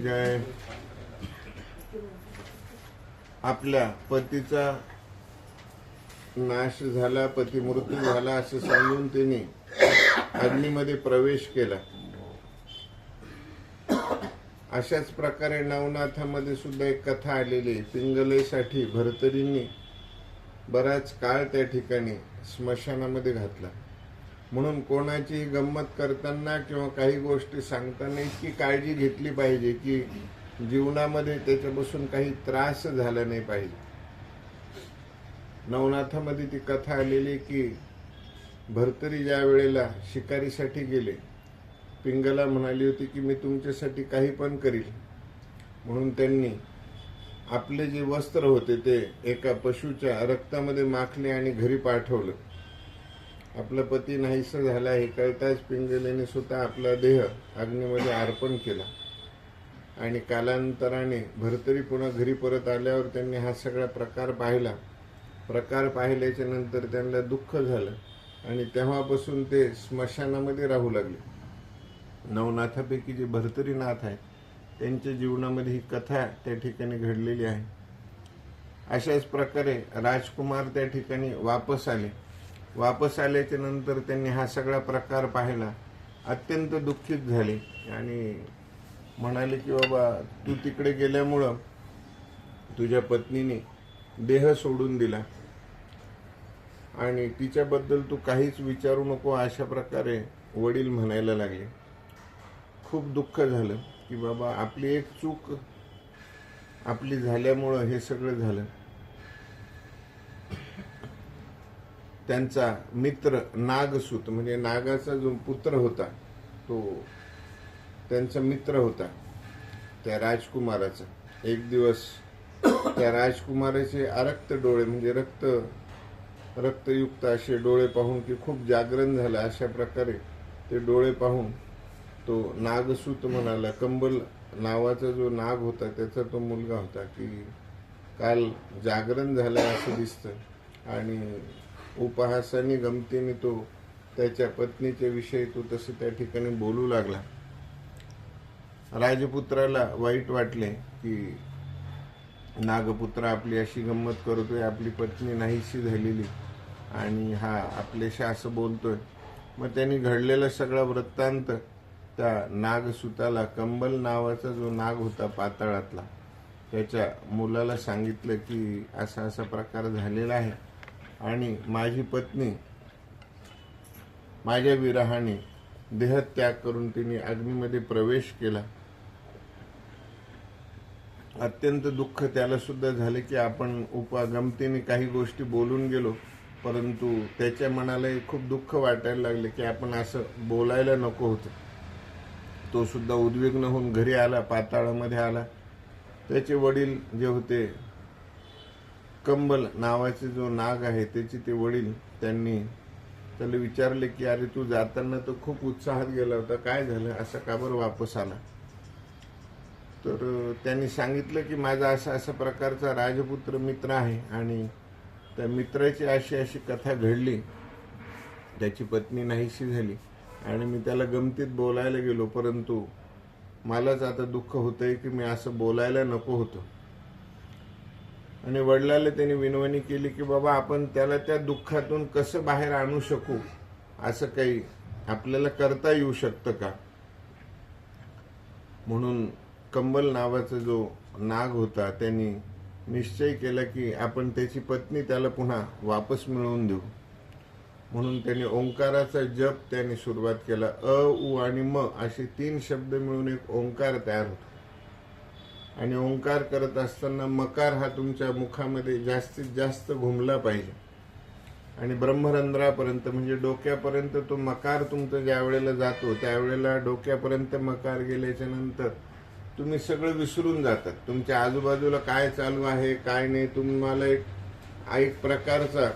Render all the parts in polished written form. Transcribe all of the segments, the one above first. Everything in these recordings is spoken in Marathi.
जय. आपल्या पतीचा नाश झाला, पती मृत्यू झाला असं सांगून तिने अग्नीमध्ये प्रवेश केला. अशाच प्रकारे नवनाथामध्ये सुद्धा एक कथा आलेली आहे. पिंगलेसाठी भर्तरींनी बराच काळ त्या ठिकाणी स्मशानामध्ये घातला. म्हणून कोणाची गंमत करताना किंवा काही गोष्टी सांगताना इतकी काळजी घेतली पाहिजे की जीवनामध्ये त्याच्यापासून काही त्रास झाला नाही पाहिजे. नवनाथामध्ये ती कथा आलेली की भर्तरी ज्या वेळेला शिकारीसाठी गेले, पिंगला म्हणाली होती की मी तुमच्यासाठी काही पण करील. म्हणून त्यांनी आपले जे वस्त्र होते ते एका पशुच्या रक्तामध्ये माखले आणि घरी पाठवलं. आपला पती नाहीसा झाला हे कळताच पिंगलेने स्वतः आपला देह अग्नीमध्ये अर्पण केला. आणि कालांतराने भर्तरी पुन्हा घरी परत आल्यावर त्यांनी हा सगळा प्रकार पाहिला. प्रकार पाहिल्याच्या नंतर त्यांना दुःख झालं आणि तेव्हापासून ते स्मशानामध्ये राहू लागले. नवनाथापैकी जे भर्तरीनाथ आहे त्यांच्या जीवनामध्ये ही कथा त्या ठिकाणी घडलेली आहे. अशाच प्रकारे राजकुमार त्या ठिकाणी वापस आले. वापस आल्याच्या नंतर त्यांनी हा सगळा प्रकार पाहिला, अत्यंत दुःखित झाले आणि म्हणाले की बाबा तू तिकडे गेल्यामुळं तुझ्या पत्नीने देह सोडून दिला आणि तिच्याबद्दल तू काहीच विचारू नको, अशा प्रकारे वडील म्हणायला लागले. खूप दुःख झालं की बाबा आपली एक चूक आपली झाल्यामुळं हे सगळं झालं. त्यांचा मित्र नागसूत म्हणजे नागाचा जो पुत्र होता तो त्यांचा मित्र होता त्या राजकुमाराचा. एक दिवस त्या राजकुमाराचे आरक्त डोळे म्हणजे रक्तयुक्त असे डोळे पाहून की खूप जागरण झालं, अशा प्रकारे ते डोळे पाहून तो नागसूत म्हणाला. कंबल नावाचा जो नाग होता त्याचा तो मुलगा होता की काल जागरण झालं असं दिसतं आणि उपहासाने गमतीने तो त्याच्या पत्नीच्या विषयी तो तसे त्या ठिकाणी बोलू लागला. राजपुत्राला वाईट वाटले की नागपुत्र आपली अशी गंमत करतोय, आपली पत्नी नाहीशी झालेली आणि हा आपल्याशी असं बोलतोय. मग त्यांनी घडलेला सगळा वृत्तांत त्या नागसूताला, कंबल नावाचा जो नाग होता पाताळातला, त्याच्या मुलाला सांगितलं की असा असा प्रकार झालेला आहे आणि माझी पत्नी माझ्या विरहाने देहत्याग करून तिने अग्नीमध्ये प्रवेश केला. अत्यंत दुःख त्याला सुद्धा झाले की आपण गमतीने काही गोष्टी बोलून गेलो, परंतु त्याच्या मनाला खूप दुःख वाटायला लागले की आपण असं बोलायला नको होतं. तो सुद्धा उद्विग्न होऊन घरी आला, पाताळामध्ये आला. त्याचे वडील जे होते कंबल नावाचे जो नाग आहे त्याचे ते वडील, त्यांनी त्याला विचारले की अरे तू जाताना तर खूप उत्साहात गेला होता, काय झालं, असं का बरं वापस आला? तर त्यांनी सांगितलं की माझा असा असा प्रकारचा राजपुत्र मित्र आहे आणि त्या मित्राची अशी अशी कथा घडली, त्याची पत्नी नाहीशी झाली आणि मी त्याला गमतीत बोलायला गेलो, परंतु मलाच आता दुःख होतंय की मी असं बोलायला नको होतं. आणि वडिलाला त्यांनी विनवणी केली की बाबा आपण त्याला त्या दुःखातून कसं बाहेर आणू शकू, असं काही आपल्याला करता येऊ शकतं का? म्हणून कंबल नावाचा जो नाग होता त्यांनी निश्चय केला की आपण त्याची पत्नी त्याला पुन्हा वापस मिळवून देऊ. म्हणून त्यांनी ओंकाराचा जप त्यांनी सुरुवात केला. अ, उ आणि म असे 3 शब्द मिळून एक ओंकार तयार होतो आणि ओंकार करत असताना मकार हा तुमच्या मुखामध्ये जास्तीत जास्त घुमला पाहिजे आणि ब्रह्मरंध्रापर्यंत म्हणजे डोक्यापर्यंत तो मकार तुमचा ज्या वेळेला जातो त्यावेळेला डोक्यापर्यंत मकार गेल्याच्या नंतर तुम्ही सगळं विसरून जातात. तुमच्या आजूबाजूला काय चालू आहे काय नाही, तुम्हाला एक प्रकारचा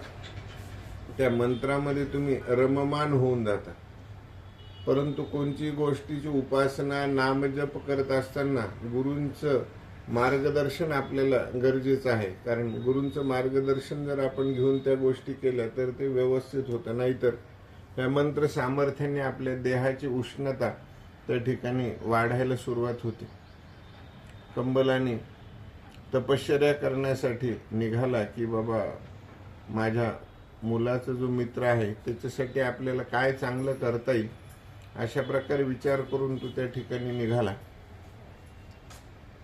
त्या मंत्रामध्ये तुम्ही रममान होऊन जाता. परंतु कोणती गोष्टीची उपासना नामजप करत असताना गुरूंचं मार्गदर्शन आपल्याला गरजेचं आहे. कारण गुरूंचं मार्गदर्शन जर आपण घेऊन त्या गोष्टी केल्या तर ते व्यवस्थित होतं. नाहीतर त्या मंत्र सामर्थ्याने आपल्या देहाची उष्णता त्या ठिकाणी वाढायला सुरुवात होते. कंबलाने तपश्चर्या करण्यासाठी निघाला की बाबा माझ्या मुलाचा जो मित्र आहे त्याच्यासाठी आपल्याला काय चांगलं करता येईल अशा प्रकारे विचार करून तो त्या ठिकाणी निघाला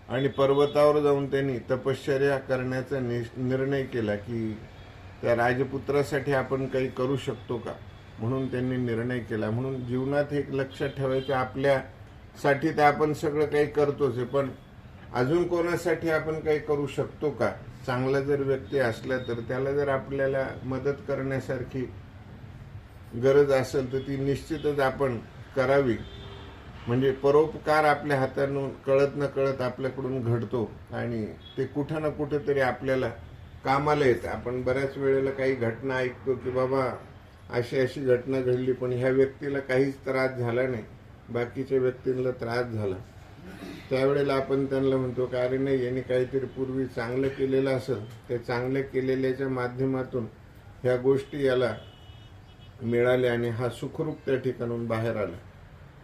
आणि पर्वतावर जाऊन त्यांनी तपश्चर्या करण्याचा निर्णय केला की त्या राजपुत्रासाठी आपण काही करू शकतो का, म्हणून त्यांनी निर्णय केला. म्हणून जीवनात एक लक्षात ठेवायचं, आपल्यासाठी तर आपण सगळं काही करतोच आहे, पण अजून कोणासाठी आपण काही करू शकतो का. चांगला जर व्यक्ती असला तर त्याला जर आपल्याला मदत करण्यासारखी गरज असेल तर ती निश्चितच आपण करावी. म्हणजे परोपकार आपल्या हातातून कळत न कळत आपल्याकडून घडतो आणि ते कुठं ना कुठं तरी आपल्याला कामाला येतं. आपण बऱ्याच वेळेला काही घटना ऐकतो की बाबा अशी अशी घटना घडली पण ह्या व्यक्तीला काहीच त्रास झाला नाही, बाकीच्या व्यक्तींना त्रास झाला. त्यावेळेला आपण त्यांना म्हणतो की अरे नाही, यांनी काहीतरी पूर्वी चांगलं केलेलं असेल, ते चांगलं केलेल्याच्या माध्यमातून ह्या गोष्टी याला मिळाल्या आणि हा सुखरूप त्या ठिकाणून बाहेर आला.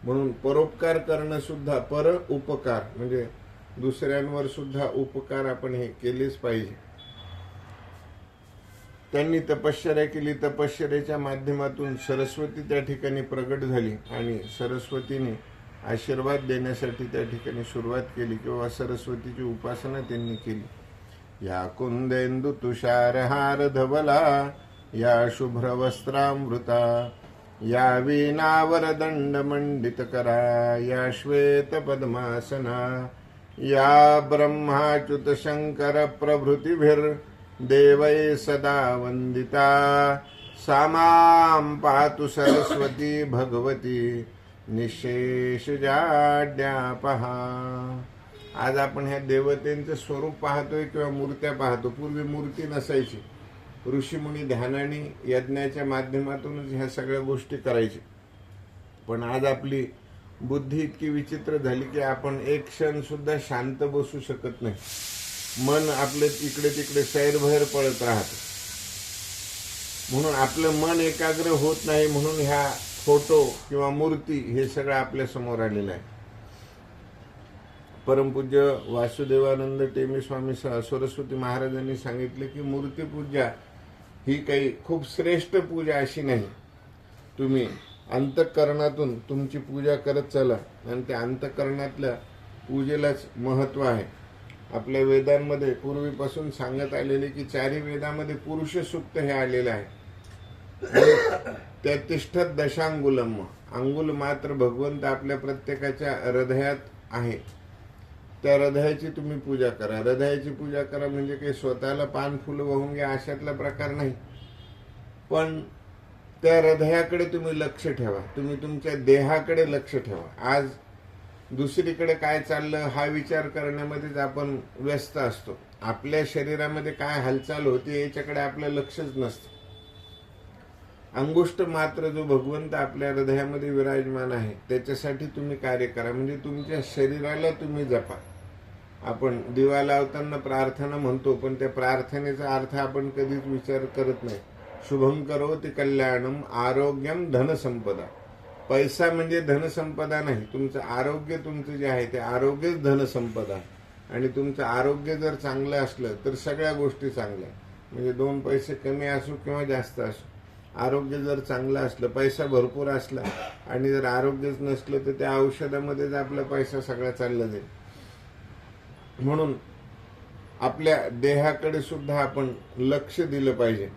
म्हणून परोपकार करणं सुद्धा, पर उपकार म्हणजे दुसऱ्यांवर सुद्धा उपकार आपण हे केलेच पाहिजे. त्यांनी तपश्चर्या केली. तपश्चर्याच्या माध्यमातून सरस्वती त्या ठिकाणी प्रगट झाली आणि सरस्वतीने आशीर्वाद देण्यासाठी त्या ठिकाणी सुरुवात केली किंवा सरस्वतीची उपासना त्यांनी केली. या कुंदेंदु तुषारहार धवला, या शुभ्र वस्त्रामृता, या वीणावर दंड मंडित करा, या श्वेत पद्मासना, या ब्रह्माच्युत शंकर प्रभृतिभिर देवै सदा वंदिता, सामां पातु सरस्वती भगवती निशेष जाड्यापहा. आज आपण ह्या देवतेंचं स्वरूप पाहतोय किंवा मूर्त्या पाहतो. पूर्वी मूर्ती नसायची, ऋषीमुनी ध्यानाने यज्ञाच्या माध्यमातूनच ह्या सगळ्या गोष्टी करायची. पण आज आपली बुद्धी इतकी विचित्र झाली की आपण एक क्षण सुद्धा शांत बसू शकत नाही. मन आपलं इकडे तिकडे सैरभैर पळत राहतं. म्हणून आपलं मन एकाग्र होत नाही. म्हणून ह्या फोटो किंवा मूर्ती हे सगळं आपल्या समोर आलेलं आहे. परमपूज्य वासुदेवानंद टेमी स्वामी सरस्वती महाराजांनी सांगितले की मूर्तीपूजा ही काही खूप श्रेष्ठ पूजा अशी नाही. तुम्ही अंतःकरणातून तुमची पूजा करत चला आणि त्या अंतःकरणातल्या पूजेलाच महत्व आहे. आपल्या वेदांमध्ये पूर्वीपासून सांगत आलेले की चारही वेदामध्ये पुरुष सूक्त हे आलेले आहे. त्या तिष्ठत दशांगुलम, अंगुल मात्र भगवंत आपल्या प्रत्येकाच्या हृदयात आहे. त्या हृदयाची तुम्ही पूजा करा. हृदयाची पूजा करा म्हणजे काही स्वतःला पान फुलं वाहून घ्या अशातला प्रकार नाही, पण त्या हृदयाकडे तुम्ही लक्ष ठेवा. तुम्ही तुमच्या देहाकडे लक्ष ठेवा. आज दुसरीकडे काय चाललं हा विचार करण्यामध्येच आपण व्यस्त असतो. आपल्या शरीरामध्ये काय हालचाल होते याच्याकडे आपलं लक्षच नसतं. अंगुष्ट मात्र जो भगवंत आपल्या हृदयामध्ये विराजमान आहे त्याच्यासाठी तुम्ही कार्य करा. म्हणजे तुमच्या शरीराला तुम्ही जपा. आपण दिवा लावताना प्रार्थना म्हणतो, पण त्या प्रार्थनेचा अर्थ आपण कधीच विचार करत नाही. शुभम करोति कल्याणम आरोग्यम धनसंपदा. पैसा म्हणजे धनसंपदा नाही. तुमचं आरोग्य, तुमचं जे आहे ते आरोग्यच धनसंपदा. आणि तुमचं आरोग्य जर चांगलं असलं तर सगळ्या गोष्टी चांगल्या. म्हणजे दोन पैसे कमी असो किंवा जास्त असो, आरोग्य जर चांगलं असलं, पैसा भरपूर असला आणि जर आरोग्यच नसलं तर त्या औषधामध्येच आपला पैसा सगळा चालला जाईल. म्हणून आपल्या देहाकडे सुद्धा आपण लक्ष दिलं पाहिजे.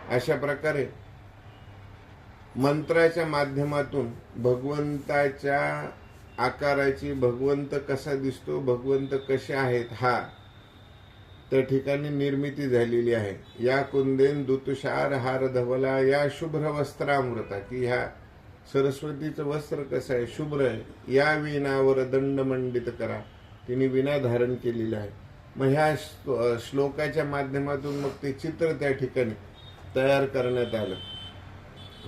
अशा प्रकारे मंत्राच्या माध्यमातून भगवंताच्या आकाराची, भगवंत कसा दिसतो, भगवंत कसे आहेत हा त्या ठिकाणी निर्मिती झालेली आहे. या कुंदेन तुषार हार धवला, या शुभ्र वस्त्रामृता, की ह्या सरस्वतीचं वस्त्र कसं आहे, शुभ्र आहे. या वीणावर दंड मंडित करा, तिने वीणा धारण केलेली आहे. मग ह्या श्लोकाच्या माध्यमातून मग ते चित्र त्या ठिकाणी तयार करण्यात आलं.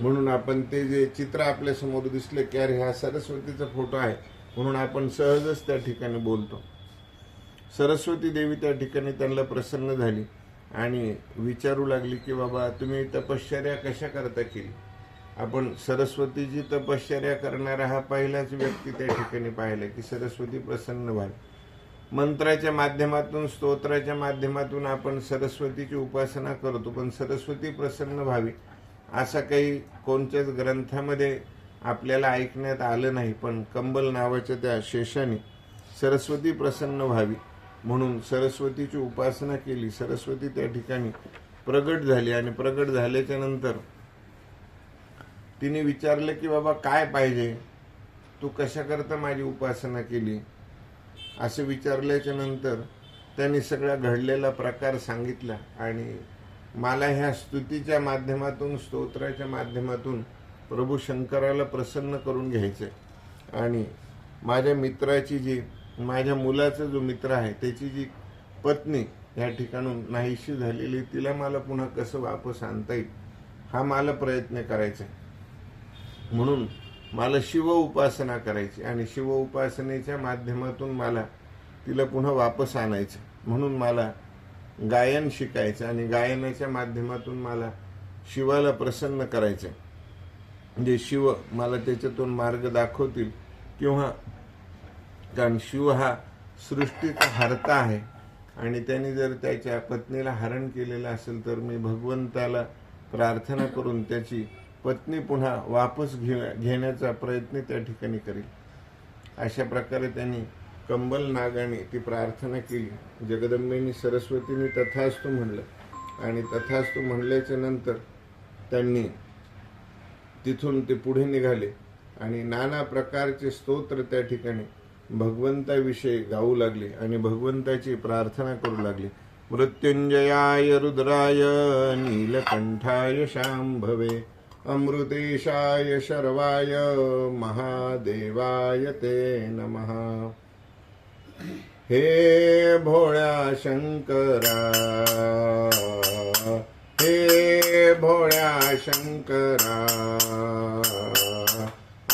म्हणून आपण ते जे चित्र आपल्या समोर दिसले की अरे हा सरस्वतीचा फोटो आहे, म्हणून आपण सहजच त्या ठिकाणी बोलतो. सरस्वती देवी त्या ठिकाणी त्यांना प्रसन्न झाली आणि विचारू लागली की बाबा तुम्ही तपश्चर्या कशा करता केली. आपण सरस्वतीची तपश्चर्या करणारा हा पहिलाच व्यक्ती त्या ठिकाणी पाहिला की सरस्वती प्रसन्न व्हावी. मंत्राच्या माध्यमातून, स्तोत्राच्या माध्यमातून आपण सरस्वतीची उपासना करतो, पण सरस्वती प्रसन्न व्हावी असा काही कोणत्याच ग्रंथामध्ये आपल्याला ऐकण्यात आलं नाही. पण कंबल नावाच्या त्या शेषाने सरस्वती प्रसन्न व्हावी म्हणून सरस्वतीची उपासना केली. सरस्वती त्या ठिकाणी प्रगट झाली आणि प्रगट झाल्याच्या नंतर तिने विचारलं की बाबा काय पाहिजे, तू कशाकरता माझी उपासना केली, असं विचारल्याच्या नंतर त्यांनी सगळा घडलेला प्रकार सांगितला. आणि मला ह्या स्तुतीच्या माध्यमातून, स्तोत्राच्या माध्यमातून प्रभू शंकराला प्रसन्न करून घ्यायचे आणि माझ्या मित्राची जी, माझ्या मुलाचा जो मित्र आहे त्याची जी पत्नी या ठिकाणून नाहीशी झालेली, तिला मला पुन्हा कसं वापस आणता येईल हा मला प्रयत्न करायचा. म्हणून मला शिव उपासना करायची आणि शिव उपासनेच्या माध्यमातून मला तिला पुन्हा वापस आणायचं. म्हणून मला गायन शिकायचं आणि गायनाच्या माध्यमातून मला शिवाला प्रसन्न करायचं. म्हणजे शिव मला त्याच्यातून मार्ग दाखवतील. किंवा कारण शिव हा सृष्टीचा हरता आहे आणि त्याने जर त्याच्या पत्नीला हरण केलेलं असेल तर मी भगवंताला प्रार्थना करून त्याची पत्नी पुन्हा वापस घेण्याचा प्रयत्न त्या ठिकाणी करील. अशा प्रकारे त्यांनी कंबल नागाने ती प्रार्थना केली. जगदंबेनी, सरस्वतीने तथास्तु म्हणलं आणि तथास्तु म्हणल्याच्या नंतर त्यांनी तिथून ते पुढे निघाले आणि नाना प्रकारचे स्तोत्र त्या ठिकाणी भगवंताविषयी गाऊ लागले आणि भगवंताची प्रार्थना करू लागले. मृत्युंजयाय रुद्राय नीलकंठाय शांभवे अमृतेशाय शर्वाय महादेवाय ते नमः. हे भोळ्या शंकरा, हे भोळ्या शंकरा,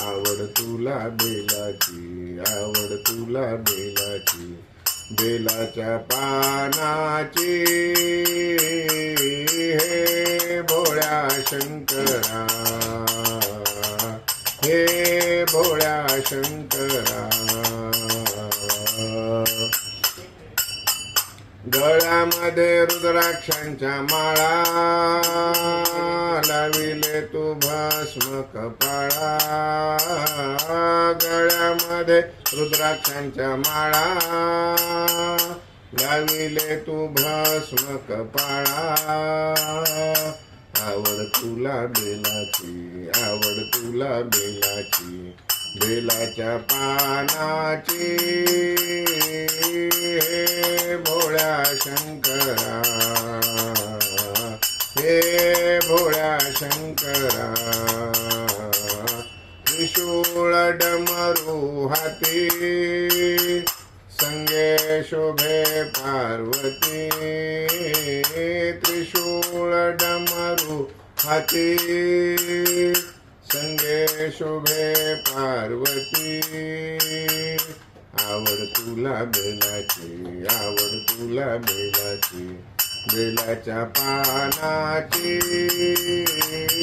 आवड तुला बेलाची, आवड तुला बेलाची, बेलाच्या पानाची. हे भोळ्या शंकरा, हे भोळ्या शंकरा, गळ्यामध्ये रुद्राक्षांच्या माळा, लाविले तू भस्म कपाळा. गळ्यामध्ये रुद्राक्षांच्या माळा, लाविले तू भस्म कपाळा. आवड तुला बेलाची, आवड तुला बेलाची, बेलाच्या पानाची. हे भोळ्या शंकरा, हे भोळ्या शंकरा, त्रिशूळ डमरू हाती, संगे शोभे पार्वती. त्रिशूळ डमरू हाती, संगे शोभे पार्वती. आवड तुला बेलाची, आवड तुला बेलाची, बेलाच्या पानाची.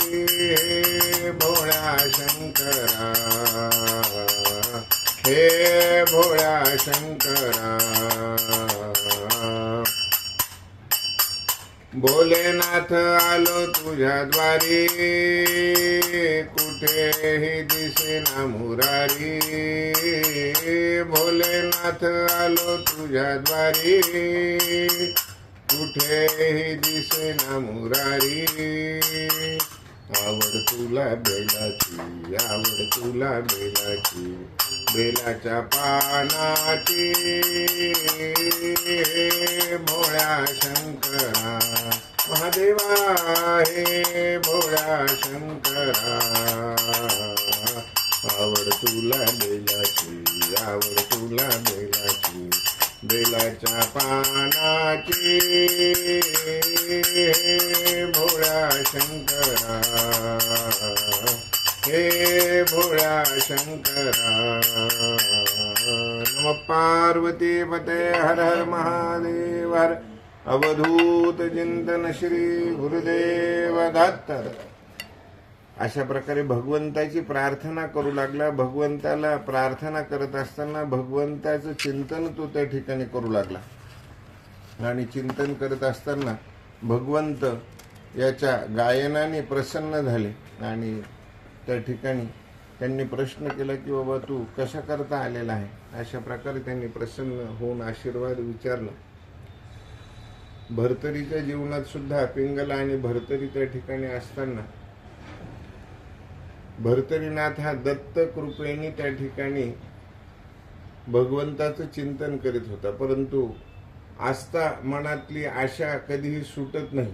हे भोळ्या शंकरा, हे भोळ्या शंकरा. भोलेनाथ आलो तुझ्या द्वारी, कुठेही दिसेना मुरारी. भोलेनाथ आलो तुझ्या द्वारी, कुठेही दिसेना मुरारी. आवड तुला बेलाची, आवड तुला बेलाची, बेलाच्या पानाची. हे भोळ्या शंकरा, महादेवा हे भोळ्या शंकरा. आवड तुला बेलाची, आवड तुला बेलाची, बेलाच्या पानाची. हे भोळ्या शंकरा, हे भोळ्या शंकरा. नमः पार्वती पते हर हर महादेव हर. अवधूत चिंतन श्री गुरुदेव दत्त. अशा प्रकारे भगवंताची प्रार्थना करू लागला. भगवंताला प्रार्थना करत असताना भगवंताचं चिंतन तो त्या ठिकाणी करू लागला. आणि चिंतन करत असताना भगवंत याच्या गायनाने प्रसन्न झाले आणि त्या ठिकाणी त्यांनी प्रश्न केला की बाबा तू कशा करता आलेला आहे. अशा प्रकारे त्यांनी प्रसन्न होऊन आशीर्वाद विचारला. भर्तरीच्या जीवनात सुद्धा पिंगला आणि भर्तरी त्या ठिकाणी असताना भर्तरीनाथ हा दत्त कृपेने त्या ठिकाणी भगवंताचं चिंतन करीत होता, परंतु आस्था मनातली आशा कधीही सुटत नाही.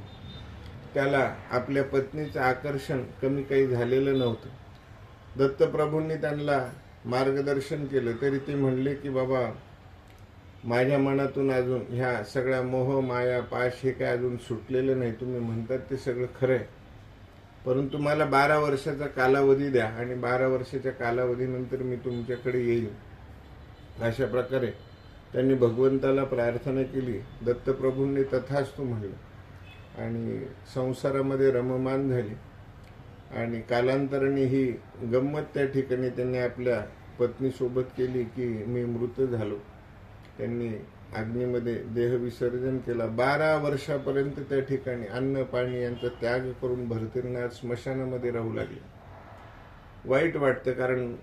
त्याला आपल्या पत्नीचं आकर्षण कमी काही झालेलं नव्हतं. दत्तप्रभूंनी त्यांना मार्गदर्शन केलं तरी ते म्हणले की बाबा माझ्या मनातून अजून ह्या सगळ्या मोह माया पाश हे काय अजून सुटलेलं नाही. तुम्ही म्हणतात ते सगळं खरं आहे, परंतु मला 12 वर्षाचा कालावधी द्या आणि 12 वर्षाच्या कालावधीनंतर मी तुमच्याकडे येईल. अशा प्रकारे त्यांनी भगवंताला प्रार्थना केली. दत्तप्रभूंनी तथास्तु म्हणलं आणि संसारामध्ये रममान झाली. आणि कालांतराने ही गंमत त्या ठिकाणी त्यांनी आपल्या पत्नीसोबत केली की मी मृत झालो. त्यांनी अग्नीमध्ये देह विसर्जन केला. 12 वर्षापर्यंत त्या ठिकाणी अन्न पाणी यांचा त्याग करून भर्तरीनाथ स्मशानामध्ये राहू लागले. वाईट वाटतं, कारण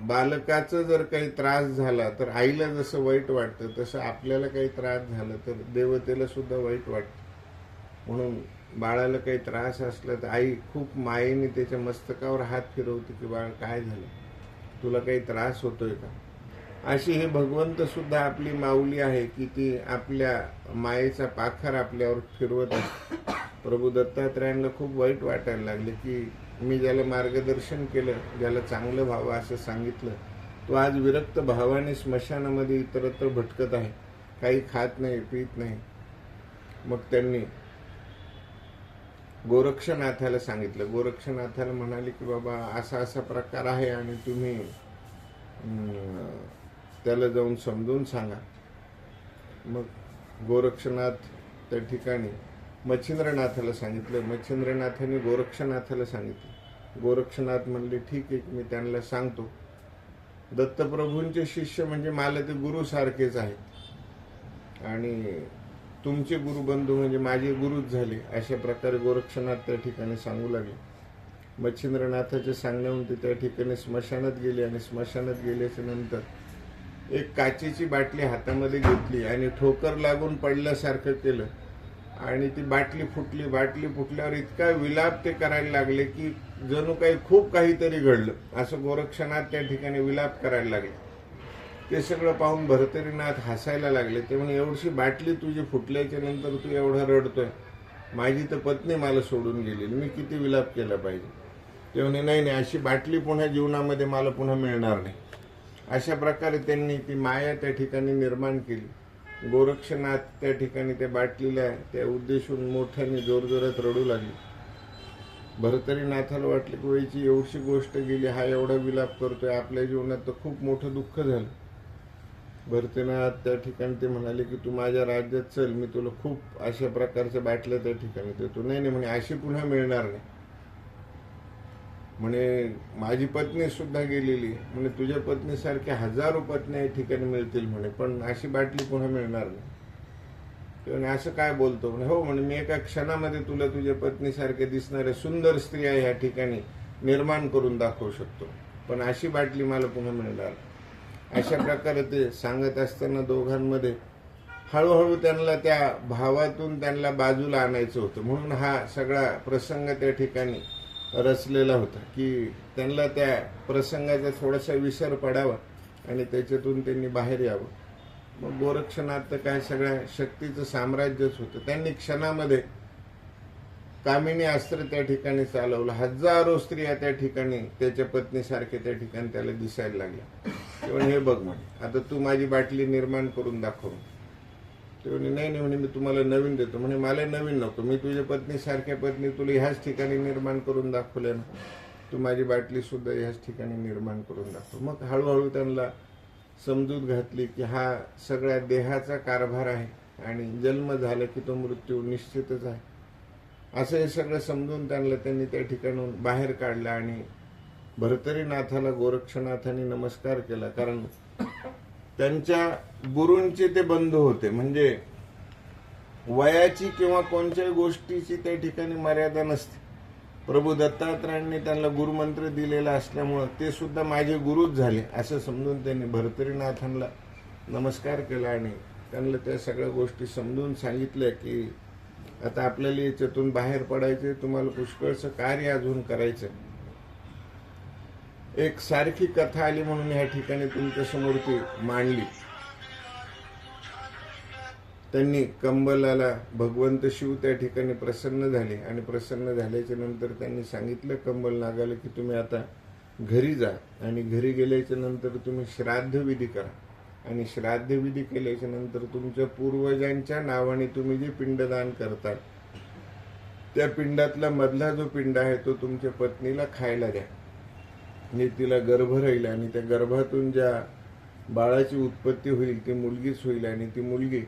बालकाचं जर काही त्रास झाला तर आईला जसं वाईट वाटतं तसं आपल्याला काही त्रास झाला तर देवतेला सुद्धा वाईट वाटतं. म्हणून बाळाला काही त्रास असला तर आई खूप मायेने त्याच्या मस्तकावर हात फिरवते की बाळ काय झालं, तुला काही त्रास होतोय का. अशी हे भगवंत सुद्धा आपली माऊली आहे की ती आपल्या मायेचा पाखर आपल्यावर फिरवत असते. प्रभू दत्तात्रयांना खूप वाईट वाटायला लागले की मी ज्याला मार्गदर्शन केलं, ज्याला चांगलं व्हावं असं सांगितलं, तो आज विरक्त भावाने स्मशानामध्ये इतरत्र भटकत आहे, काही खात नाही पित नाही. मग त्यांनी गोरक्षनाथाला सांगितलं. गोरक्षनाथाला म्हणाले की बाबा असा असा प्रकार आहे आणि तुम्ही त्याला जाऊन समजून सांगा. मग गोरक्षनाथ त्या ठिकाणी मच्छिंद्रनाथाला सांगितलं. मच्छिंद्रनाथाने गोरक्षनाथाला सांगितलं. गोरक्षनाथ म्हणले ठीक आहे, मी त्यांना सांगतो. दत्तप्रभूंचे शिष्य म्हणजे मला ते गुरुसारखेच आहेत आणि तुमचे गुरुबंधू म्हणजे माझे गुरुच झाले. अशा प्रकारे गोरक्षनाथ त्या ठिकाणी सांगू लागले. मच्छिंद्रनाथाचे सांगण्याहून ते त्या ठिकाणी स्मशानात गेले आणि स्मशानात गेल्याच्या नंतर एक काचेची बाटली हातामध्ये घेतली आणि ठोकर लागून पडल्यासारखं केलं आणि ती बाटली फुटली. बाटली फुटल्यावर इतका विलाप ते करायला लागले की जणू काही खूप काहीतरी घडलं असं गोरक्षनाथ त्या ठिकाणी विलाप करायला लागले. ते सगळं पाहून भर्तरीनाथ हसायला लागले. ते म्हणे एवढी बाटली तुझी फुटल्याच्या नंतर तू एवढा रडतोय, माझी तर पत्नी मला सोडून गेली, मी किती विलाप केला पाहिजे. ते म्हणे नाही नाही, अशी बाटली पुन्हा जीवनामध्ये मला पुन्हा मिळणार नाही. अशा प्रकारे त्यांनी ती माया त्या ठिकाणी निर्माण केली. गोरक्षनाथ त्या ठिकाणी त्या बाटलीला त्या उद्देशून मोठ्याने जोरजोरात रडू लागले. भर्तरीनाथाला वाटलं की वयची एवढी गोष्ट गेली, हा एवढा विलाप करतोय, आपल्या जीवनात तर खूप मोठं दुःख झालं. भर्तरीनाथ त्या ठिकाणी ते म्हणाले की तू माझ्या राज्यात चल, मी तुला खूप अशा प्रकारच्या बाटल्या त्या ठिकाणी देतो. नाही नाही म्हणे, अशी पुन्हा मिळणार नाही म्हणे, माझी पत्नी सुद्धा गेलेली म्हणे, तुझ्या पत्नीसारख्या हजारो पत्न्या या ठिकाणी मिळतील म्हणे, पण अशी बाटली पुन्हा मिळणार नाही. म्हणे असं काय बोलतो म्हणे, हो म्हणे, मी एका क्षणामध्ये तुला तुझ्या पत्नीसारख्या दिसणाऱ्या सुंदर स्त्रिया या ठिकाणी निर्माण करून दाखवू शकतो, पण अशी बाटली मला पुन्हा मिळणार. अशा प्रकारे ते सांगत असताना दोघांमध्ये हळूहळू त्यांना त्या भावातून त्यांना बाजूला आणायचं होतं. म्हणून हा सगळा प्रसंग त्या ठिकाणी रचलेला होता की त्यांना त्या प्रसंगाचा थोडासा विसर पडावा आणि त्याच्यातून त्यांनी बाहेर यावं. मग गोरक्षनाथ तर काय सगळ्या शक्तीचं साम्राज्यच होतं. त्यांनी क्षणामध्ये कामिनी अस्त्र त्या ठिकाणी चालवलं. हजारो स्त्रिया त्या ठिकाणी त्याच्या पत्नीसारखे त्या ठिकाणी त्याला दिसायला लागल्या. तेव्हा हे बघ म्हणे, आता तू माझी बाटली निर्माण करून दाखव. ते म्हणे नाही नाही म्हणे, मी तुम्हाला नवीन देतो. म्हणे मला नवीन नको, मी तुझ्या पत्नीसारख्या पत्नी तुला ह्याच ठिकाणी निर्माण करून दाखवल्या ना, तू माझी बाटली सुद्धा ह्याच ठिकाणी निर्माण करून दाखव. मग हळूहळू त्यांना समजूत घातली की हा सगळ्या देहाचा कारभार आहे आणि जन्म झाला की तो मृत्यू निश्चितच आहे. असं हे सगळं समजून त्यांनी त्या ठिकाणून बाहेर काढलं आणि भर्तरीनाथाला गोरक्षनाथांनी नमस्कार केला. कारण त्यांच्या गुरूंचे ते बंधू होते. म्हणजे वयाची किंवा कोणत्याही गोष्टीची त्या ठिकाणी मर्यादा नसते. प्रभू दत्तात्रयांनी त्यांना गुरुमंत्र दिलेला असल्यामुळं ते सुद्धा माझे गुरुच झाले असं समजून त्यांनी भर्तरीनाथांना नमस्कार केला आणि त्यांना त्या सगळ्या गोष्टी समजून सांगितल्या की आता आपल्याला याच्यातून बाहेर पडायचे, तुम्हाला पुष्कळचं कार्य अजून करायचं. एक सारखी कथा आली म्हणून ह्या ठिकाणी तुमच्या समोर ती मांडली. त्यांनी कंबलाला भगवंत शिव त्या ठिकाणी प्रसन्न झाले आणि प्रसन्न झाल्याच्या नंतर त्यांनी सांगितलं कंबल नागाला की तुम्ही आता घरी जा आणि घरी गेल्याच्या नंतर तुम्ही श्राद्ध विधी करा आणि श्राद्ध विधी केल्याच्या नंतर तुमच्या पूर्वजांच्या नावाने तुम्ही जे पिंडदान करता त्या पिंडातला मधला जो पिंड आहे तो तुमच्या पत्नीला खायला द्या. म्हणजे तिला गर्भ राहील आणि त्या गर्भातून ज्या बाळाची उत्पत्ती होईल ती मुलगीच होईल आणि ती मुलगी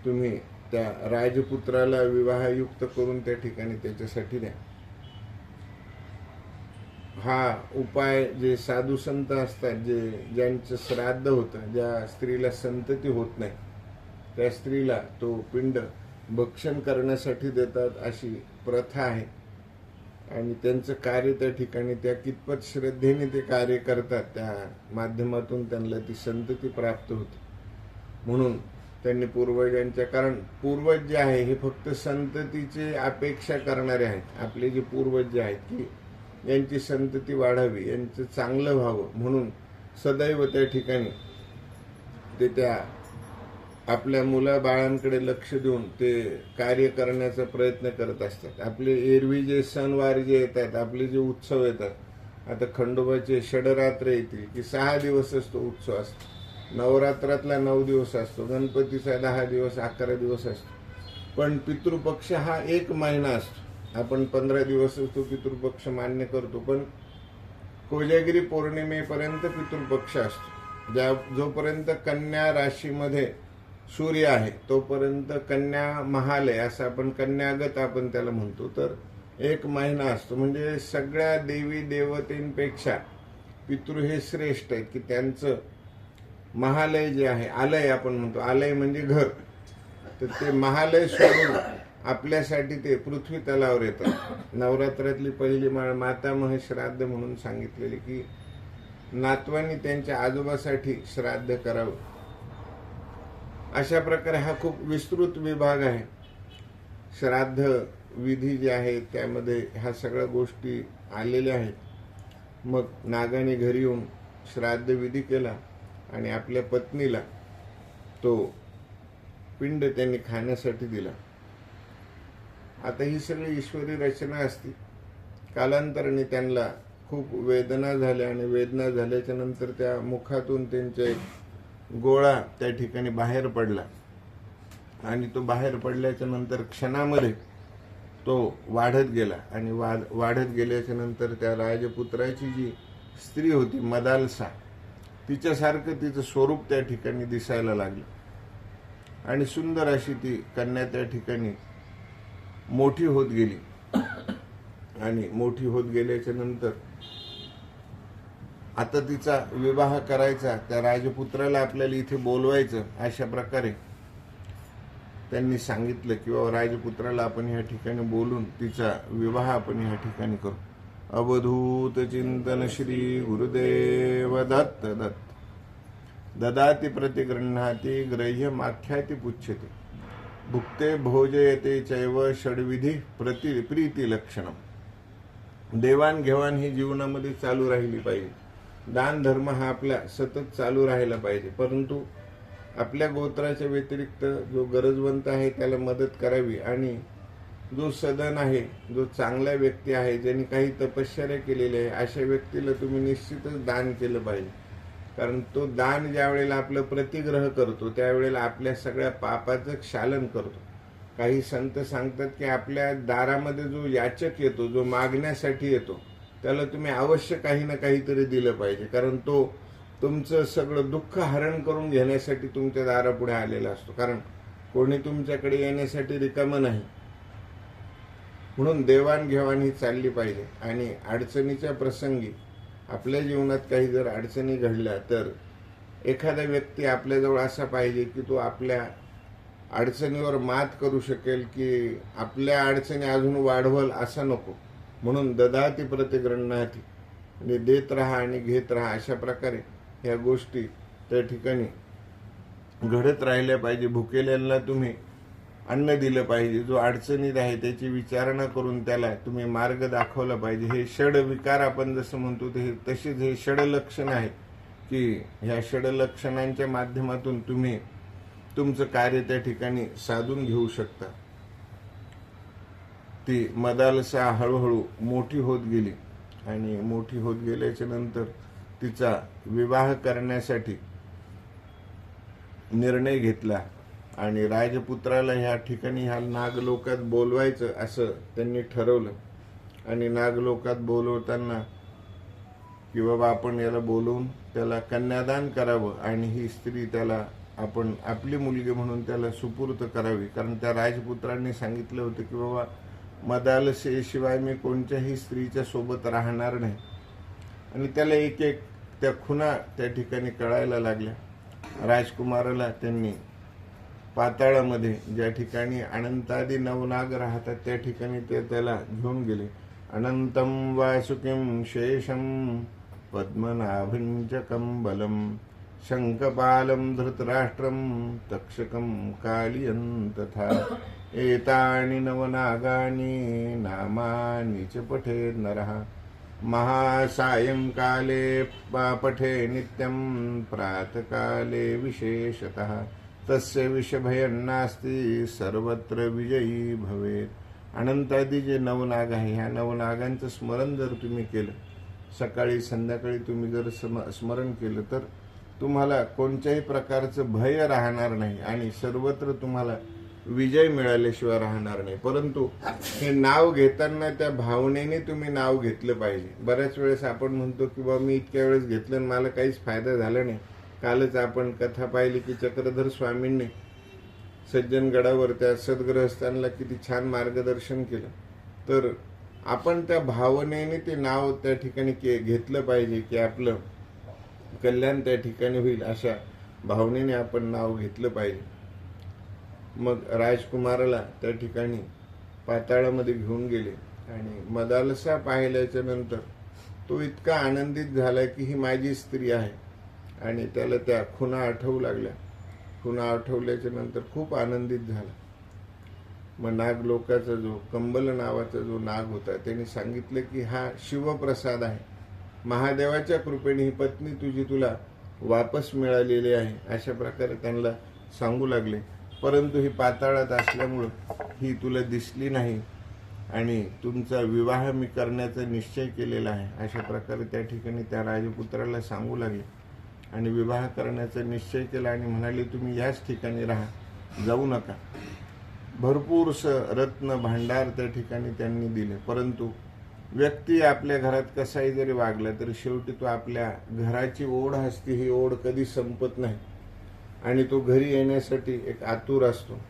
तुम्ही त्या राजपुत्राला विवाहयुक्त करून त्या ठिकाणी त्याच्यासाठी द्या. हा उपाय जे साधू संत असतात, ज्यांचं श्राद्ध होतं, ज्या स्त्रीला संतती होत नाही त्या स्त्रीला तो पिंड भक्षण करण्यासाठी देतात अशी प्रथा आहे. आणि त्यांचं कार्य त्या ठिकाणी त्या कितपत श्रद्धेने ते कार्य करतात त्या माध्यमातून त्यांना ती संतती प्राप्त होते. म्हणून त्यांनी पूर्वजांच्या, कारण पूर्वज जे आहे हे फक्त संततीची अपेक्षा करणारे आहेत. आपले जे पूर्वज जे आहेत की यांची संतती वाढावी, यांचं चांगलं व्हावं म्हणून सदैव त्या ठिकाणी ते त्या आपल्या मुलाबाळांकडे लक्ष देऊन ते कार्य करण्याचा प्रयत्न करत असतात. आपले एरवी जे सणवार जे येतात, आपले जे उत्सव येतात, आता खंडोबाचे षडरात्र येतील की 6 दिवसच तो उत्सव असतो. नवरात्रातला 9 दिवस असतो, गणपतीचा 10 दिवस 11 दिवस असतो. पण पितृपक्ष हा 1 महिना असतो. आपण 15 दिवसच तो पितृपक्ष मान्य करतो, पण कोजागिरी पौर्णिमेपर्यंत पितृपक्ष असतो. जोपर्यंत कन्या राशीमध्ये सूर्य आहे तोपर्यंत कन्या महालय असं आपण कन्यागत आपण त्याला म्हणतो. तर 1 महिना असतो. म्हणजे सगळ्या देवी देवतेंपेक्षा पितृ हे श्रेष्ठ आहेत की त्यांचं महालय जे आहे, आलय आपण म्हणतो, आलय म्हणजे घर, तर ते महालय सोडून आपल्यासाठी ते पृथ्वी तलावर येतात. नवरात्रातली पहिली माळ मातामह श्राद्ध म्हणून सांगितलेली की नातवांनी त्यांच्या आजोबासाठी श्राद्ध करावं. अशा प्रकारे हा खूप विस्तृत विभाग आहे. श्राद्ध विधी जे आहे त्यामध्ये ह्या सगळ्या गोष्टी आलेल्या आहेत. मग नागाने घरी येऊन श्राद्ध विधी केला आणि आपल्या पत्नीला तो पिंड त्यांनी खाण्यासाठी दिला. आता ही सगळी ईश्वरी रचना असती. कालांतराने त्यांना खूप वेदना झाल्या आणि वेदना झाल्याच्या नंतर त्या मुखातून त्यांचा एक गोळा त्या ठिकाणी बाहेर पडला आणि तो बाहेर पडल्याच्या नंतर क्षणामध्ये तो वाढत गेला आणि वाढत गेल्याच्या नंतर त्या राजपुत्राची जी स्त्री होती मदालसा, तिच्यासारखं तिचं स्वरूप त्या ठिकाणी दिसायला लागलं आणि सुंदर अशी ती कन्या त्या ठिकाणी मोठी होत गेली. आणि मोठी होत गेल्याच्या नंतर आता तिचा विवाह करायचा, त्या राजपुत्राला आपल्याला इथे बोलवायचं, अशा प्रकारे त्यांनी सांगितलं की बाबा राजपुत्राला आपण ह्या ठिकाणी बोलून तिचा विवाह आपण ह्या ठिकाणी करू. अवधूत चिंतन श्री गुरुदेव दत्त दत्त ददाति प्रतिगृह्णाति ग्रह्यमाख्याति पुच्छते भुक्ते भोजयते चैव षड्विधी प्रीती लक्षणम. देवाणघेवाण ही जीवनामध्ये चालू राहिली पाहिजे. दान धर्म हा आपला सतत चालू राहायला पाहिजे. परंतु आपल्या गोत्राच्या व्यतिरिक्त जो गरजवंत आहे त्याला मदत करावी आणि जो सदन आहे, जो चांगला व्यक्ती आहे, ज्यांनी काही तपश्चर्या केलेली आहे, अशा व्यक्तीला तुम्ही निश्चितच दान केलं पाहिजे. कारण तो दान ज्या वेळेला आपलं प्रतिग्रह करतो त्यावेळेला आपल्या सगळ्या पापाचं क्षालन करतो. काही संत सांगतात की आपल्या दारामध्ये जो याचक येतो, जो मागण्यासाठी येतो, त्याला तुम्ही अवश्य काही ना काहीतरी दिलं पाहिजे. कारण तो तुमचं सगळं दुःख हरण करून घेण्यासाठी तुमच्या दारापुढे आलेला असतो. कारण कोणी तुमच्याकडे येण्यासाठी रिकामं नाही. म्हणून देवाणघेवाण ही चालली पाहिजे. आणि अडचणीच्या प्रसंगी आपल्या जीवनात काही जर अडचणी घडल्या तर एखादा व्यक्ती आपल्याजवळ असा पाहिजे की तो आपल्या अडचणीवर मात करू शकेल, की आपल्या अडचणी अजून वाढवल असा नको. म्हणून ददाती प्रतिगृह्णाती, म्हणजे देत राहा आणि घेत राहा, अशा प्रकारे ह्या गोष्टी त्या ठिकाणी घडत राहिल्या पाहिजे. भुकेल्यांना तुम्ही अन्न दिलं पाहिजे. जो अडचणीत आहे त्याची विचारणा करून त्याला तुम्ही मार्ग दाखवला पाहिजे. हे षड विकार आपण जसं म्हणतो ते तशीच हे षड लक्षण आहे की ह्या षड लक्षणांच्या माध्यमातून तुम्ही तुमचं कार्य त्या ठिकाणी साधून घेऊ शकता. ती मदालसा हळूहळू मोठी होत गेली आणि मोठी होत गेल्याच्या नंतर तिचा विवाह करण्यासाठी निर्णय घेतला आणि राजपुत्राला ह्या ठिकाणी ह्या नागलोकात बोलवायचं असं त्यांनी ठरवलं. आणि नागलोकात बोलवताना की बाबा आपण याला बोलवून त्याला कन्यादान करावं आणि ही स्त्री त्याला आपण आपली मुलगी म्हणून त्याला सुपूर्त करावी. कारण त्या राजपुत्रांनी सांगितलं होतं की बाबा मदालसेशिवाय मी कोणत्याही स्त्रीच्या सोबत राहणार नाही. आणि त्याला एक एक त्या खुणा त्या ठिकाणी कळायला लागल्या. राजकुमाराला त्यांनी पाताळामध्ये ज्या ठिकाणी अनंतादी नवनाग राहतात त्या ठिकाणी ते त्याला घेऊन गेले. अनंतम वासुकिं शेषम पद्मनाभंच कंबलम शंखपालम धृतराष्ट्रम तक्षकम कालियं तथा एतानि नवनागानि नामानि च पठेत् नरः महासायंकाले पठे नित्यं प्रातःकाले विशेषतः तस्य विषभयन्नास्ति सर्वत्र विजयी भवेत्. अनंतादी जे नवनाग आहे ह्या नवनागांचं स्मरण जर तुम्ही केलं, सकाळी संध्याकाळी तुम्ही जर स्मरण केलं तर तुम्हाला कोणत्याही प्रकारचं भय राहणार नाही आणि सर्वत्र तुम्हाला विजय मिळाल्याशिवाय राहणार नाही. परंतु हे नाव घेताना त्या भावनेने तुम्ही नाव घेतलं पाहिजे. बऱ्याच वेळेस आपण म्हणतो की बाबा मी इतक्या वेळेस घेतलं आणि मला काहीच फायदा झाला नाही. कालच आपण कथा पाहिली की चक्रधर स्वामींनी सज्जनगडावर त्या सद्गृहस्थांना किती छान मार्गदर्शन केलं. तर आपण त्या भावनेने ते नाव त्या ठिकाणी घेतलं पाहिजे की आपलं कल्याण त्या ठिकाणी होईल, अशा भावनेने आपण नाव घेतलं पाहिजे. मग राजकुमाराला त्या ठिकाणी पाताळामध्ये घेऊन गेले आणि मदालसा पाहिल्याच्या नंतर तो इतका आनंदित झाला की ही माझी स्त्री आहे. आणि त्याला त्या खुणा आठवू लागल्या. खुणा आठवल्याच्या नंतर खूप आनंदित झाला. मग नागलोकाचा जो कंबल नावाचा जो नाग होता त्याने सांगितलं की हा शिवप्रसाद आहे, महादेवाच्या कृपेने ही पत्नी तुझी तुला वापस मिळालेली आहे, अशा प्रकारे त्यांना सांगू लागले. परंतु ही पाताळात असल्यामुळं ही तुला दिसली नाही आणि तुमचा विवाह मी करण्याचा निश्चय केलेला आहे, अशा प्रकारे त्या ठिकाणी त्या राजपुत्राला सांगू लागले. आणि विवाह करण्याचा निश्चय केला आणि म्हणाले तुम्ही याच ठिकाणी राहा, जाऊ नका. भरपूरसं रत्न भांडार त्या ठिकाणी त्यांनी दिले. परंतु व्यक्ती आपल्या घरात कसाही जरी वागला तरी शेवटी तो आपल्या घराची ओढ असते, ही ओढ कधी संपत नाही आणि तो घरी येण्यासाठी एक आतुर असतो.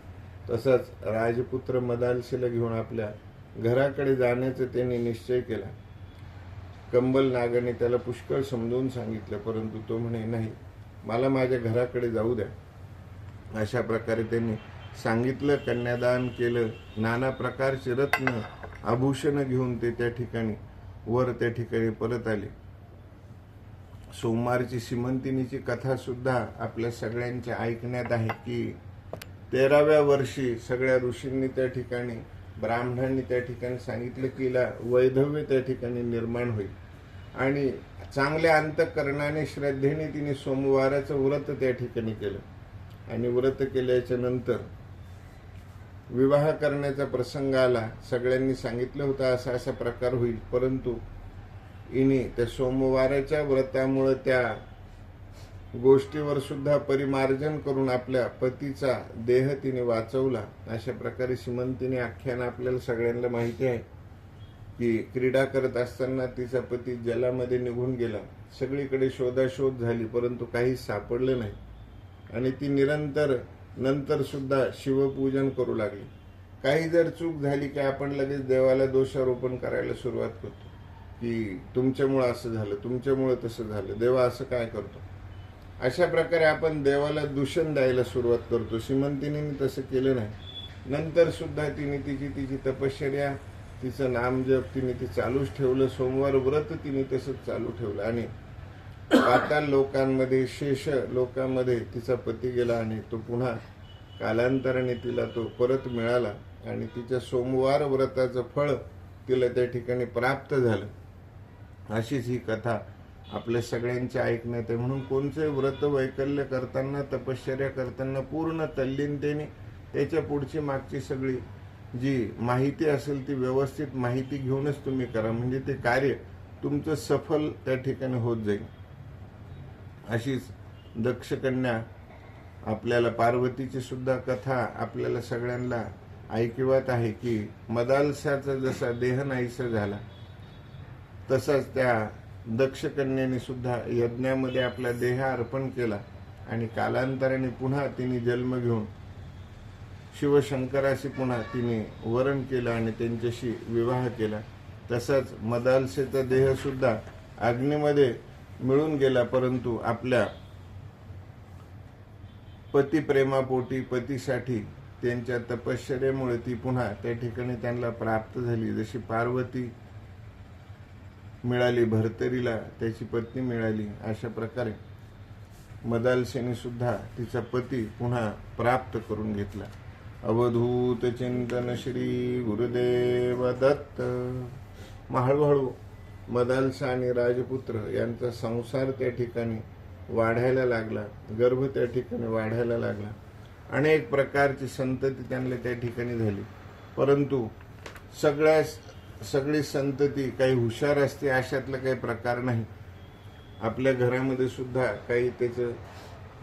तसंच राजपुत्र मदालसेला घेऊन आपल्या घराकडे जाण्याचा त्यांनी निश्चय केला. कंबल नागाने त्याला पुष्कळ समजून सांगितलं, परंतु तो म्हणे नाही, मला माझ्या घराकडे जाऊ द्या. अशा प्रकारे त्यांनी सांगितलं, कन्यादान केलं. नाना प्रकारचे रत्न आभूषण घेऊन ते त्या ठिकाणी त्या ठिकाणी परत आले. सोमवारची सीमंतिनीची कथा सुद्धा आपल्या सगळ्यांच्या ऐकण्यात आहे की 13व्या वर्षी सगळ्या ऋषींनी त्या ठिकाणी ब्राह्मणांनी त्या ठिकाणी सांगितलं की हिला वैधव्य त्या ठिकाणी निर्माण होईल. आणि चांगल्या अंतःकरणाने श्रद्धेने तिने सोमवाराचं व्रत त्या ठिकाणी केलं. आणि व्रत केल्याच्या नंतर विवाह करण्याचा प्रसंग आला. सगळ्यांनी सांगितलं होतं असा असा प्रकार होईल, परंतु हिने त्या सोमवाराच्या व्रतामुळे त्या गोष्टीवर सुद्धा परिमार्जन करून आपल्या पतीचा देह तिने वाचवला. अशा प्रकारे सीमंतिनी आख्यान आपल्याला सगळ्यांना माहिती आहे की क्रीडा करत असताना तिचा पती जलामध्ये निघून गेला. सगळीकडे शोधाशोध झाली, परंतु काही सापडलं नाही. आणि ती निरंतर नंतर सुद्धा शिवपूजन करू लागली. काही जर चूक झाली की आपण लगेच देवाला दोषारोपण करायला सुरुवात करतो की तुमच्यामुळं असं झालं, तुमच्यामुळं तसं झालं, देवा असं काय करतो. अशा प्रकारे आपण देवाला दूषण द्यायला सुरुवात करतो. श्रीमंतीने तसं केलं नाही. नंतर सुद्धा तिने तिची तपश्चर्या, तिचं नामजप तिने ती चालूच ठेवलं. सोमवार व्रत तिने तसंच चालू ठेवलं आणि पाताळ लोकांमध्ये, शेष लोकांमध्ये तिचा पती गेला आणि तो पुन्हा कालांतराने तिला तो परत मिळाला आणि तिच्या सोमवार व्रताचं फळ तिला त्या ठिकाणी प्राप्त झालं. अशीच ही कथा आपल्या सगळ्यांच्या ऐकण्यात आहे. म्हणून कोणते व्रत वैकल्य करताना, तपश्चर्या करताना पूर्ण तल्लीनतेने त्याच्या पुढची मागची सगळी जी माहिती असेल ती व्यवस्थित माहिती घेऊनच तुम्ही करा, म्हणजे ते कार्य तुमचं सफल त्या ठिकाणी होत जाईल. अशीच दक्षकन्या आपल्याला पार्वतीची सुद्धा कथा आपल्याला सगळ्यांना ऐकिवात आहे की मदालसाचा जसा देह नाहीसा झाला तसाच त्या दक्षकन्याने सुद्धा यज्ञामध्ये आपला देह अर्पण केला आणि कालांतराने पुन्हा तिने जन्म घेऊन शिवशंकराशी पुन्हा तिने वरण केलं आणि त्यांच्याशी विवाह केला. तसाच मदालसेचा देह सुद्धा अग्नीमध्ये मिळून गेला, परंतु आपल्या पतिप्रेमापोटी, पतीसाठी त्यांच्या तपश्चर्येमुळे ती पुन्हा त्या ठिकाणी त्यांना प्राप्त झाली. जशी पार्वती मिळाली भर्तरीला, त्याची पत्नी मिळाली, अशा प्रकारे मदालसेने सुद्धा तिचा पती पुन्हा प्राप्त करून घेतला. अवधूत चिंतन श्री गुरुदेव दत्त. हळूहळू मदालसा आणि राजपुत्र यांचा संसार त्या ठिकाणी वाढायला लागला, गर्भ त्या ठिकाणी वाढायला लागला. अनेक प्रकारची संतती त्यांना त्या ठिकाणी झाली, परंतु सगळी संतती काही हुशार असते अशातला काही प्रकार नाही. आपल्या घरामध्ये सुद्धा काही त्याचं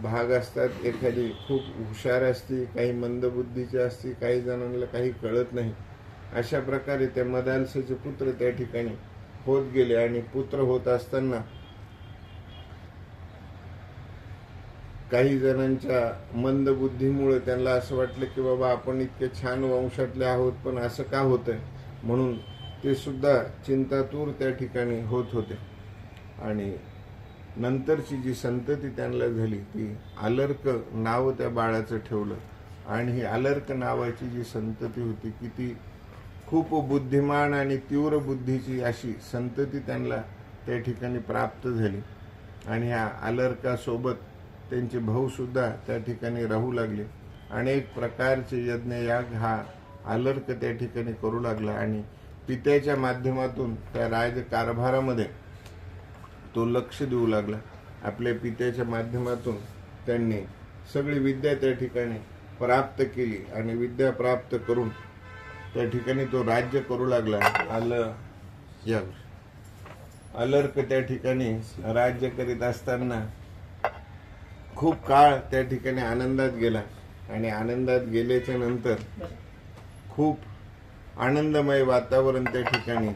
भाग असतात. एखादी खूप हुशार असते, काही मंदबुद्धीची असते, काही जणांना काही कळत नाही. अशा प्रकारे त्या मदालसाचे पुत्र त्या ठिकाणी होत गेले आणि पुत्र होत असताना काही जणांच्या मंदबुद्धीमुळे त्यांना असं वाटलं की बाबा आपण इतके छान वंशातले आहोत पण असं का होतंय, म्हणून ते सुद्धा चिंतातूर त्या ठिकाणी होत होते. आणि नंतरची जी संतती त्यांना झाली ती आलर्क नाव त्या बाळाचं ठेवलं. आणि ही आलर्क नावाची जी संतती होती की ती खूप बुद्धिमान आणि तीव्र बुद्धीची अशी संतती त्यांना त्या ठिकाणी प्राप्त झाली. आणि ह्या आलर्कासोबत त्यांचे भाऊ सुद्धा त्या ठिकाणी राहू लागले. अनेक प्रकारचे यज्ञयाग हा आलर्क त्या ठिकाणी करू लागला आणि पित्याच्या माध्यमातून त्या राजकारभारामध्ये तो लक्ष देऊ लागला. आपल्या पित्याच्या माध्यमातून त्यांनी सगळी विद्या त्या ठिकाणी प्राप्त केली आणि विद्या प्राप्त करून त्या ठिकाणी तो राज्य करू लागला. आलर्क त्या ठिकाणी राज्य करीत असताना खूप काळ त्या ठिकाणी आनंदात गेला आणि आनंदात गेल्याच्या नंतर खूप आनंदमय वातावरण त्या ठिकाणी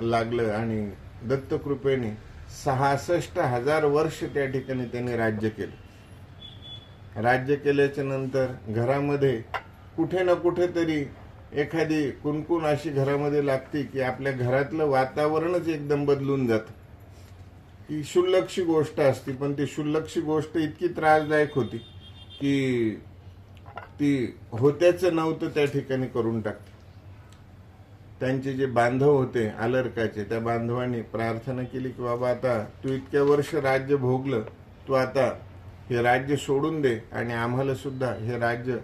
लागलं आणि दत्तकृपेने 66,000 वर्ष त्या ठिकाणी त्यांनी राज्य केलं. राज्य केल्याच्या नंतर घरामध्ये कुठे ना कुठेतरी एखादी कुणकुण अशी घरामध्ये लागते की आपल्या घरातलं वातावरणच एकदम बदलून जातं. ही क्षुल्लकशी गोष्ट असते, पण ती क्षुल्लकशी गोष्ट इतकी त्रासदायक होती की ती होत्याचं नव्हतं त्या ठिकाणी करून टाकते. त्यांचे जे बांधव होते आलर्काचे, त्या बांधवांनी प्रार्थना केली की बाबा आता तू इतक्या वर्ष राज्य भोगलं, तू आता हे राज्य सोडून दे आणि आम्हाला सुद्धा हे राज्य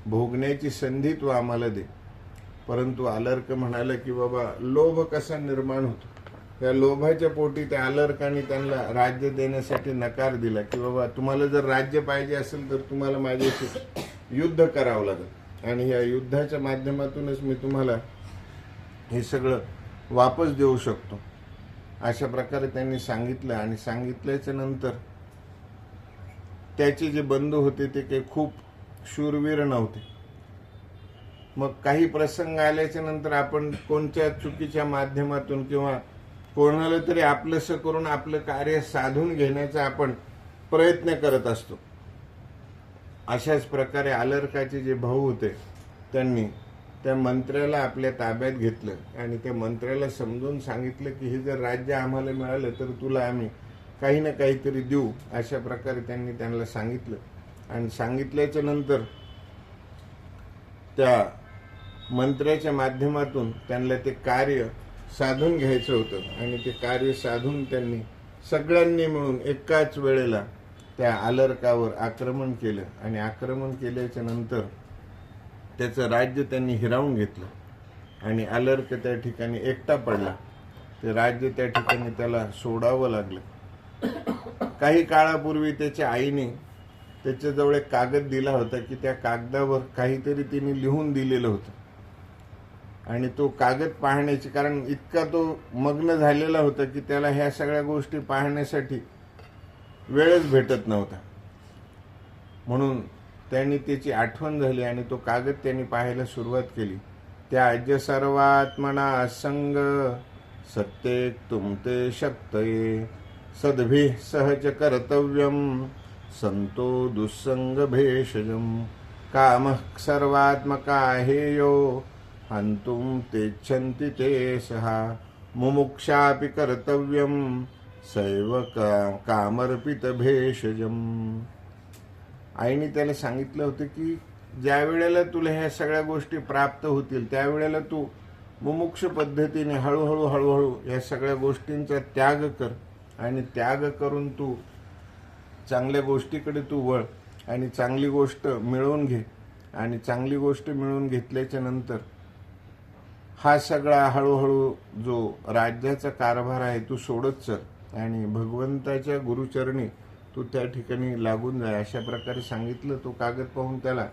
भोगण्याची संधी तू आम्हाला दे. परंतु आलर्क म्हणाला की बाबा लोभ कसा निर्माण होतो, त्या लोभाच्या पोटी त्या आलर्काने त्यांना राज्य देण्यासाठी नकार दिला की बाबा तुम्हाला जर राज्य पाहिजे असेल तर तुम्हाला माझ्याशी युद्ध करावं लागेल आणि या युद्धाच्या माध्यमातूनच मी तुम्हाला हे सगळं वापस देऊ शकतो. अशा प्रकारे त्यांनी सांगितलं आणि सांगितल्याच्या नंतर त्याचे जे बंधू होते ते काही खूप शूरवीर नव्हते. मग काही प्रसंग आल्याच्या नंतर आपण कोणत्या चुकीच्या माध्यमातून किंवा कोणाला तरी आपलंसं करून आपलं कार्य साधून घेण्याचा आपण प्रयत्न करत असतो. अशाच प्रकारे आलर्काचे जे भाऊ होते त्यांनी त्या मंत्र्याला आपल्या ताब्यात घेतलं आणि त्या मंत्र्याला समजून सांगितलं की हे जर राज्य आम्हाला मिळालं तर तुला आम्ही काही ना काहीतरी देऊ, अशा प्रकारे त्यांनी त्यांना सांगितलं. आणि सांगितल्याच्या नंतर त्या मंत्र्याच्या माध्यमातून त्यांना ते कार्य साधून घ्यायचं होतं आणि ते कार्य साधून त्यांनी सगळ्यांनी मिळून एकाच वेळेला त्या आलर्कावर आक्रमण केलं आणि आक्रमण केल्याच्या नंतर त्याचं राज्य त्यांनी हिरावून घेतलं आणि आलर्क त्या ठिकाणी एकटा पडला. ते राज्य त्या ठिकाणी त्याला सोडावं लागलं. काही काळापूर्वी त्याच्या आईने त्याच्याजवळ एक कागद दिला होता की त्या कागदावर काहीतरी तिने लिहून दिलेलं होतं आणि तो कागद पाहण्याची, कारण इतका तो मग्न झालेला होता की त्याला ह्या सगळ्या गोष्टी पाहण्यासाठी वेळच भेटत नव्हता. म्हणून त्यांनी त्याची आठवण झाली आणि तो कागद त्यांनी पाहायला सुरुवात केली. त्याज्य सर्वात्मना संग सत्येक तुमते शक्तये सद्भिः सहज कर्तव्यम संतो दुस्संग भेषजम कामः सर्वात्मका हेयो हंतुम तेच्छन्ति ते सहा मुमुक्षापि कर्तव्यम सैव कामर्पित भेषजम. आईने त्याला सांगितलं होतं की ज्या वेळेला तुला ह्या सगळ्या गोष्टी प्राप्त होतील त्यावेळेला तू मुमुक्ष पद्धतीने हळूहळू या सगळ्या गोष्टींचा त्याग कर आणि त्याग करून तू चांगल्या गोष्टीकडे तू वळ आणि चांगली गोष्ट मिळवून घे. आणि चांगली गोष्ट मिळवून घेतल्याच्या नंतर हा सगळा हळूहळू जो राज्याचा कारभार आहे तू सोडत चल आणि भगवंताच्या गुरुचरणी तू त्या ठिकाणी लागून जाय, अशा प्रकारे सांगितलं. तो कागद पाहून त्याला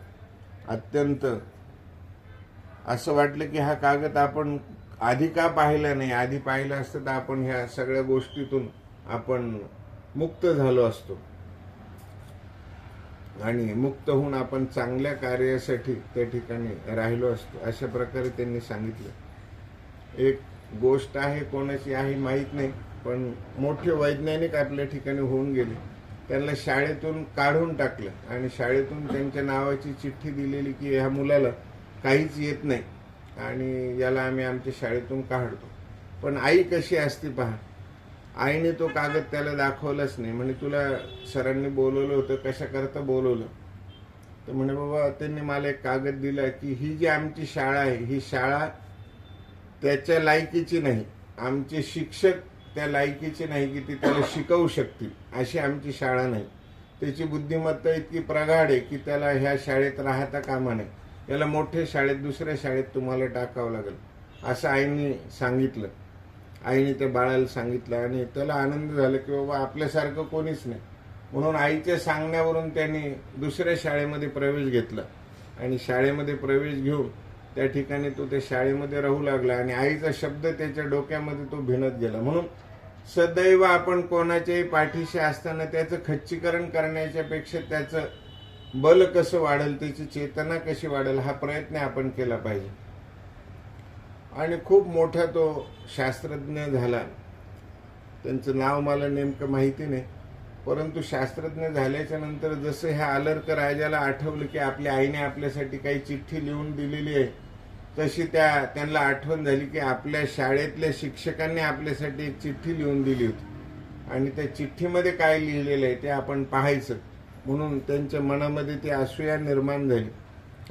अत्यंत असं वाटलं की हा कागद आपण आधी का पाहिला नाही, आधी पाहिलं असतं तर आपण ह्या सगळ्या गोष्टीतून आपण मुक्त झालो असतो आणि मुक्त होऊन आपण चांगल्या कार्यासाठी त्या ठिकाणी राहिलो असतो, अशा प्रकारे त्यांनी सांगितलं. एक गोष्ट आहे, कोणाची आहे माहीत नाही, पण मोठे वैज्ञानिक आपल्या ठिकाणी होऊन गेले. त्यांना शाळेतून काढून टाकलं आणि शाळेतून त्यांच्या नावाची चिठ्ठी दिलेली की ह्या मुलाला काहीच येत नाही आणि याला आम्ही आमच्या शाळेतून काढतो. पण आई कशी असते पहा, आईने तो कागद त्याला दाखवलाच नाही. म्हणे तुला सरांनी बोलवलं होतं, कशा करता बोलवलं? तर म्हणे बाबा त्यांनी मला एक कागद दिला की ही जी आमची शाळा आहे ही शाळा त्याच्या लायकीची नाही, आमचे शिक्षक त्या लायकीचे नाही की ती त्याला शिकवू शकतील, अशी आमची शाळा नाही. त्याची बुद्धिमत्ता इतकी प्रगाढ आहे की त्याला ह्या शाळेत राहता कामा नये, याला मोठ्या शाळेत दुसऱ्या शाळेत तुम्हाला टाकावं लागेल, असं आईने सांगितलं. आईने त्या बाळाला सांगितलं आणि त्याला आनंद झाला की बाबा आपल्यासारखं कोणीच नाही. म्हणून आईच्या सांगण्यावरून त्यांनी दुसऱ्या शाळेमध्ये प्रवेश घेतला आणि शाळेमध्ये प्रवेश घेऊन त्या ठिकाणी तो त्या शाळेमध्ये राहू लागला आणि आईचा शब्द त्याच्या डोक्यामध्ये तो भिनत गेला. म्हणून सदैव आपण कोणाच्याही पाठीशी असताना त्याचं खच्चीकरण करण्याच्या पेक्षा त्याचं बल कसं वाढेल, त्याची चेतना कशी वाढेल, हा प्रयत्न आपण केला पाहिजे. आणि खूप मोठा तो शास्त्रज्ञ झाला. त्यांचं नाव मला नेमकं माहिती नाही, परंतु शास्त्रज्ञ झाल्याच्या नंतर जसं ह्या आलर्क राजाला आठवलं की आपल्या आईने आपल्यासाठी काही चिठ्ठी लिहून दिलेली आहे, तशी त्यांना आठवण झाली की आपल्या शाळेतल्या शिक्षकांनी आपल्यासाठी एक चिठ्ठी लिहून दिली होती आणि त्या चिठ्ठीमध्ये काय लिहिलेलं आहे ते आपण पाहायचं. म्हणून त्यांच्या मनामध्ये ती असूया निर्माण झाली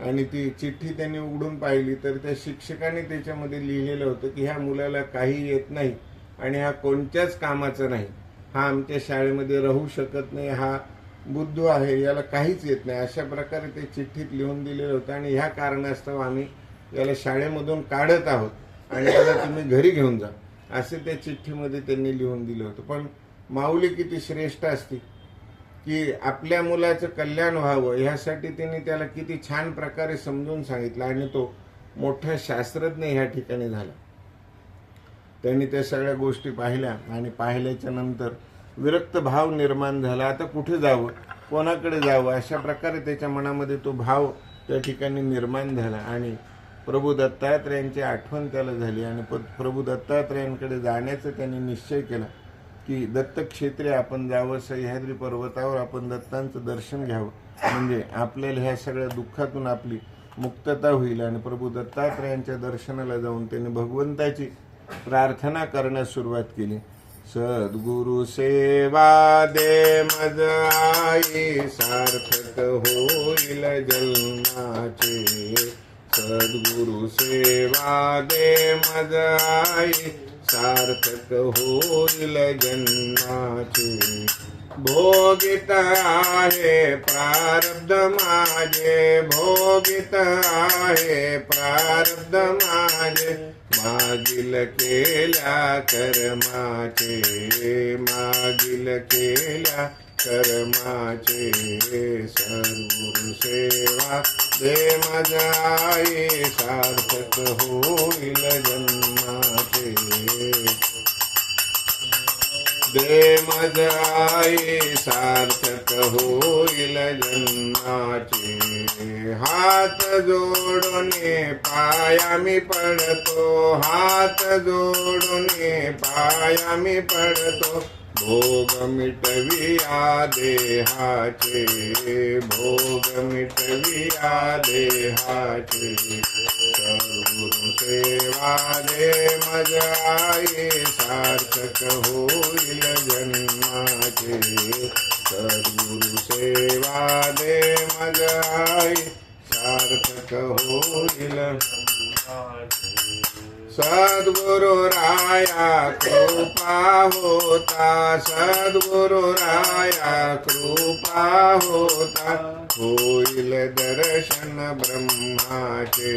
आणि ती चिठ्ठी त्यांनी उघडून पाहिली तर त्या शिक्षकाने त्याच्यामध्ये लिहिलेलं होतं की ह्या मुलाला काही येत नाही आणि हा कोणत्याच कामाचा नाही, हा आमच्या शाळेमध्ये राहू शकत नाही, हा बुद्धू आहे, याला काहीच येत नाही, अशा प्रकारे ते चिठ्ठीत लिहून दिलेलं होतं. आणि ह्या कारणास्तव आम्ही याला शाळेमधून काढत आहोत आणि याला तुम्ही घरी घेऊन जा, असे त्या चिठ्ठीमध्ये त्यांनी लिहून दिलं होतं. पण माऊली किती श्रेष्ठ असते की आपल्या मुलाचं कल्याण व्हावं ह्यासाठी त्यांनी त्याला किती छान प्रकारे समजून सांगितलं आणि तो मोठा शास्त्रज्ञ ह्या ठिकाणी झाला. त्यांनी त्या सगळ्या गोष्टी पाहिल्या आणि पाहिल्याच्या नंतर विरक्त भाव निर्माण झाला. आता कुठे जावं, कोणाकडे जावं, अशा प्रकारे त्याच्या मनामध्ये तो भाव त्या ठिकाणी निर्माण झाला आणि प्रभू दत्तात्रयांची आठवण त्याला झाली आणि प्रभू दत्तात्रयांकडे जाण्याचा त्यांनी निश्चय केला की दत्तक्षेत्री आपण जावं, सह्याद्री पर्वतावर आपण दत्तांचं दर्शन घ्यावं, म्हणजे आपल्याला ह्या सगळ्या दुःखातून आपली मुक्तता होईल आणि प्रभू दत्तात्रयांच्या दर्शनाला जाऊन त्यांनी भगवंताची प्रार्थना करण्यास सुरुवात केली. सद्गुरु सेवा दे मज आई, सार्थक होईल जन्माचे. सद्गुरु सेवा दे मज आई, सार्थक होईल जन्माचे. भोगित आहे प्रारब्ध माझे, भोगित आहे प्रारब्ध माझे, मागील केल्या कर्माचे, मागील केल्या कर्माचे. सद्गुरु सेवा दे मज आई, सार्थक होईल जन्माचे. दे मज आई, सार्थक होईल जन्माचे. हात जोडूने पाया मी पडतो, हात जोडूने पाया मी पडतो. भोग मिटविया देहाचे, भोग मिटविया देहाचे. सद्गुरु सेवा दे मज आई, सार्थक होईल जन्माचे. सद्गुरु सेवा दे मज आई, सार्थक होईल. सद्गुरु राया कृपा होता, सद्गुरु राया कृपा होता. होईल दर्शन ब्रह्माचे,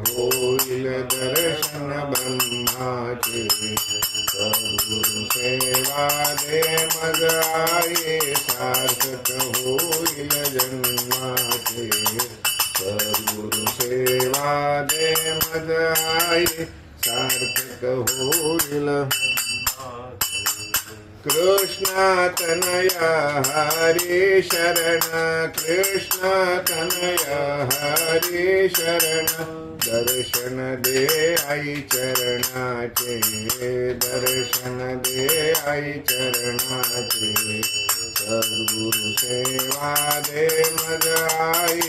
होईल दर्शन ब्रह्माचे. सद्गुरु सेवा दे मज आई, सार्थक होईल जन्माचे. सद्गुरु सेवा दे मज आई, सार्थक होईल. कृष्ण तनय हरी शरण, कृष्ण तनय हरी शरण. दर्शन दे आई चरणाचे, दर्शन दे आई चरणाचे. सद्गुरु सेवा दे मज आई,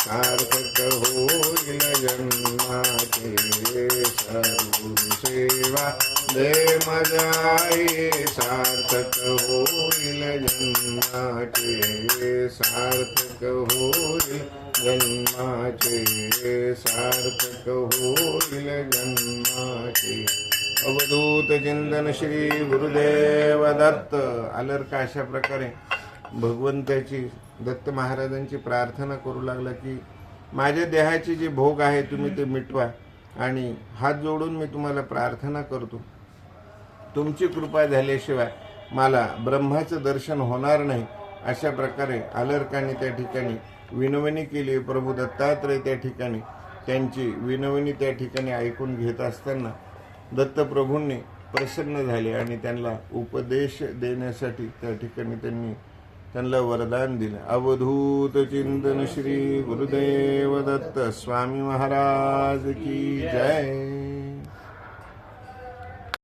सार्थक होईल जन्माचे. सद्गुरु सेवा दे मज आई, सार्थक होईल जन्माचे, सार्थक होईल जन्माचे, सार्थक होईल जन्माचे. अवधूत चिंतन श्री गुरुदेव दत्त. आलरका अशा प्रकारे भगवंताची दत्त महाराजांची प्रार्थना करू लागला की माझ्या देहाचे जे भोग आहे तुम्ही ते मिटवा आणि हात जोडून मी तुम्हाला प्रार्थना करतो. तुमची कृपा झाल्याशिवाय मला ब्रह्माचं दर्शन होणार नाही. अशा प्रकारे आलरकाने त्या ठिकाणी विनवणी केली. प्रभू दत्तात्रय त्या ठिकाणी त्यांची विनवणी त्या ठिकाणी ऐकून घेत असताना दत्तप्रभूंनी प्रसन्न झाले आणि त्यांना उपदेश देण्यासाठी त्या ठिकाणी त्यांना वरदान दिलं. अवधूत चिंतन श्री गुरुदेव दत्त स्वामी महाराज की जय.